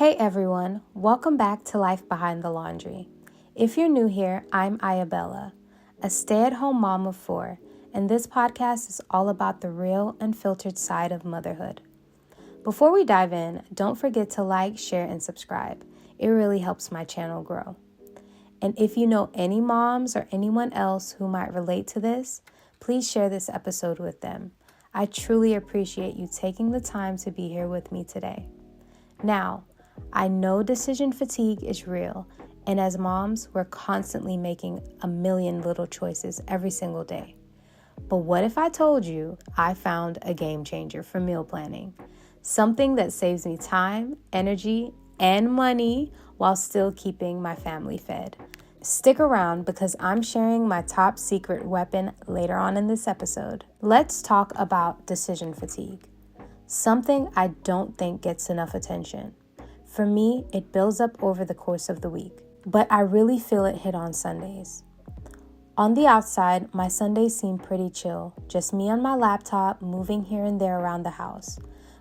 Hey everyone, welcome back to Life Behind the Laundry. If you're new here, I'm Ayabella, a stay-at-home mom of 4, and this podcast is all about the real, unfiltered side of motherhood. Before we dive in, don't forget to like, share, and subscribe. It really helps my channel grow. And if you know any moms or anyone else who might relate to this, please share this episode with them. I truly appreciate you taking the time to be here with me today. Now, I know decision fatigue is real, and as moms, we're constantly making a million little choices every single day. But what if I told you I found a game changer for meal planning? Something that saves me time, energy, and money while still keeping my family fed. Stick around because I'm sharing my top secret weapon later on in this episode. Let's talk about decision fatigue, something I don't think gets enough attention. For me, it builds up over the course of the week, but I really feel it hit on Sundays. On the outside, my Sundays seem pretty chill, just me on my laptop, moving here and there around the house.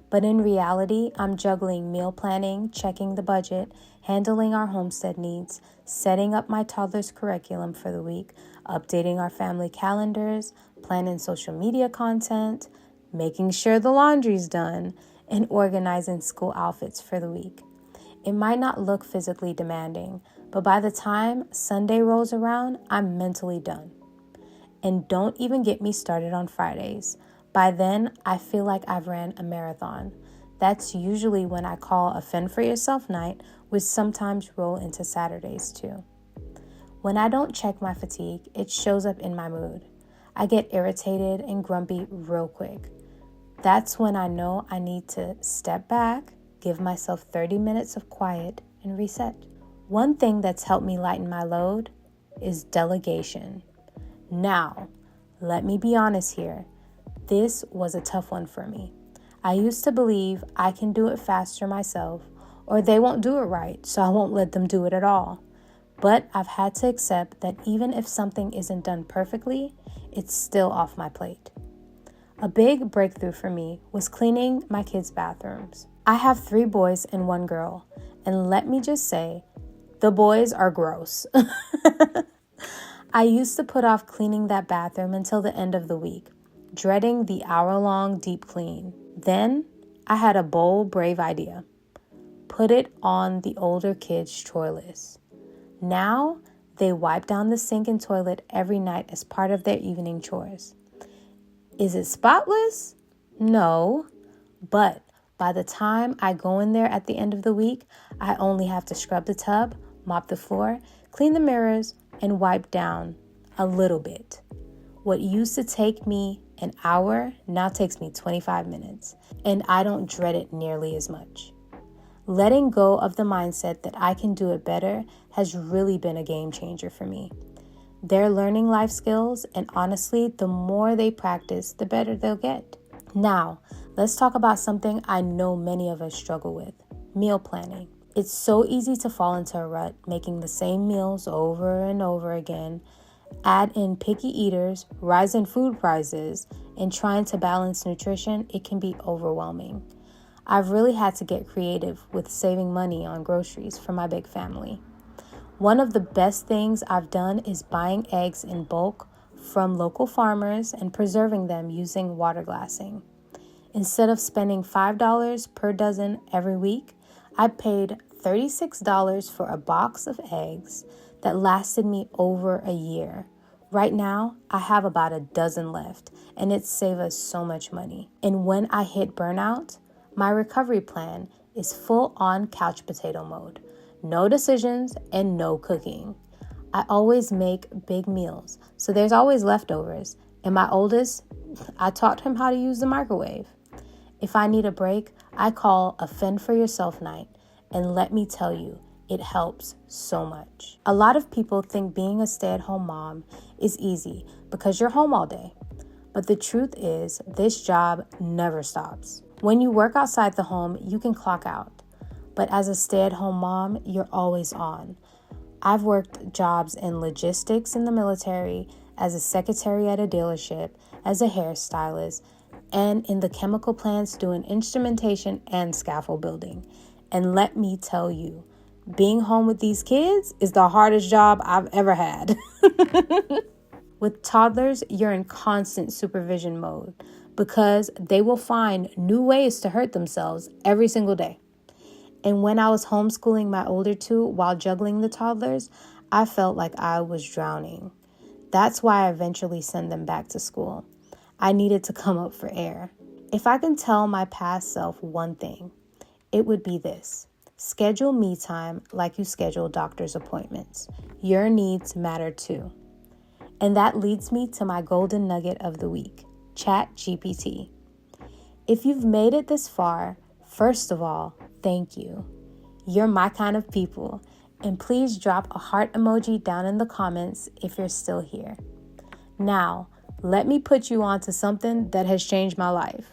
But in reality, I'm juggling meal planning, checking the budget, handling our homestead needs, setting up my toddler's curriculum for the week, updating our family calendars, planning social media content, making sure the laundry's done, and organizing school outfits for the week. It might not look physically demanding, but by the time Sunday rolls around, I'm mentally done. And don't even get me started on Fridays. By then, I feel like I've ran a marathon. That's usually when I call a fend for yourself night, which sometimes roll into Saturdays too. When I don't check my fatigue, it shows up in my mood. I get irritated and grumpy real quick. That's when I know I need to step back, give myself 30 minutes of quiet, and reset. One thing that's helped me lighten my load is delegation. Now, let me be honest here. This was a tough one for me. I used to believe I can do it faster myself, or they won't do it right, so I won't let them do it at all. But I've had to accept that even if something isn't done perfectly, it's still off my plate. A big breakthrough for me was cleaning my kids' bathrooms. I have 3 boys and 1 girl, and let me just say, the boys are gross. I used to put off cleaning that bathroom until the end of the week, dreading the hour-long deep clean. Then I had a bold, brave idea. Put it on the older kids' chore list. Now they wipe down the sink and toilet every night as part of their evening chores. Is it spotless? No, but by the time I go in there at the end of the week, I only have to scrub the tub, mop the floor, clean the mirrors, and wipe down a little bit. What used to take me an hour now takes me 25 minutes, and I don't dread it nearly as much. Letting go of the mindset that I can do it better has really been a game changer for me. They're learning life skills, and honestly, the more they practice, the better they'll get. Now, let's talk about something I know many of us struggle with, meal planning. It's so easy to fall into a rut, making the same meals over and over again. Add in picky eaters, rise in food prices, and trying to balance nutrition, it can be overwhelming. I've really had to get creative with saving money on groceries for my big family. One of the best things I've done is buying eggs in bulk from local farmers and preserving them using water glassing. Instead of spending $5 per dozen every week, I paid $36 for a box of eggs that lasted me over a year. Right now, I have about a dozen left, and it saved us so much money. And when I hit burnout, my recovery plan is full-on couch potato mode. No decisions and no cooking. I always make big meals, so there's always leftovers. And my oldest, I taught him how to use the microwave. If I need a break, I call a fend for yourself night. And let me tell you, it helps so much. A lot of people think being a stay-at-home mom is easy because you're home all day. But the truth is, this job never stops. When you work outside the home, you can clock out. But as a stay-at-home mom, you're always on. I've worked jobs in logistics in the military, as a secretary at a dealership, as a hairstylist, and in the chemical plants doing instrumentation and scaffold building. And let me tell you, being home with these kids is the hardest job I've ever had. With toddlers, you're in constant supervision mode because they will find new ways to hurt themselves every single day. And when I was homeschooling my older two while juggling the toddlers, I felt like I was drowning. That's why I eventually sent them back to school. I needed to come up for air. If I can tell my past self one thing, it would be this. Schedule me time like you schedule doctor's appointments. Your needs matter too. And that leads me to my golden nugget of the week, ChatGPT. If you've made it this far, first of all, thank you. You're my kind of people. And please drop a heart emoji down in the comments if you're still here. Now, let me put you on to something that has changed my life.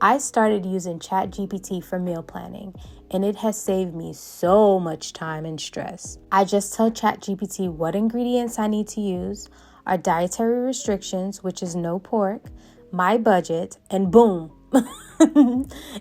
I started using ChatGPT for meal planning, and it has saved me so much time and stress. I just tell ChatGPT what ingredients I need to use, our dietary restrictions, which is no pork, my budget, and boom,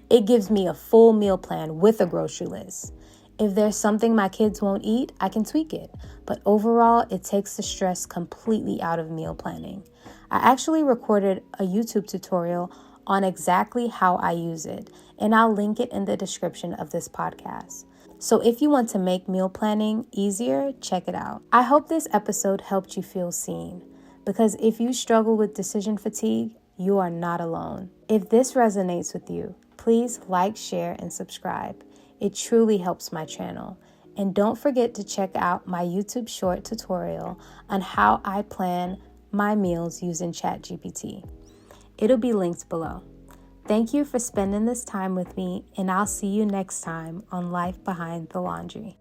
it gives me a full meal plan with a grocery list. If there's something my kids won't eat, I can tweak it. But overall, it takes the stress completely out of meal planning. I actually recorded a YouTube tutorial on exactly how I use it, and I'll link it in the description of this podcast. So if you want to make meal planning easier, check it out. I hope this episode helped you feel seen, because if you struggle with decision fatigue, you are not alone. If this resonates with you, please like, share, and subscribe. It truly helps my channel. And don't forget to check out my YouTube short tutorial on how I plan my meals using ChatGPT. It'll be linked below. Thank you for spending this time with me, and I'll see you next time on Life Behind the Laundry.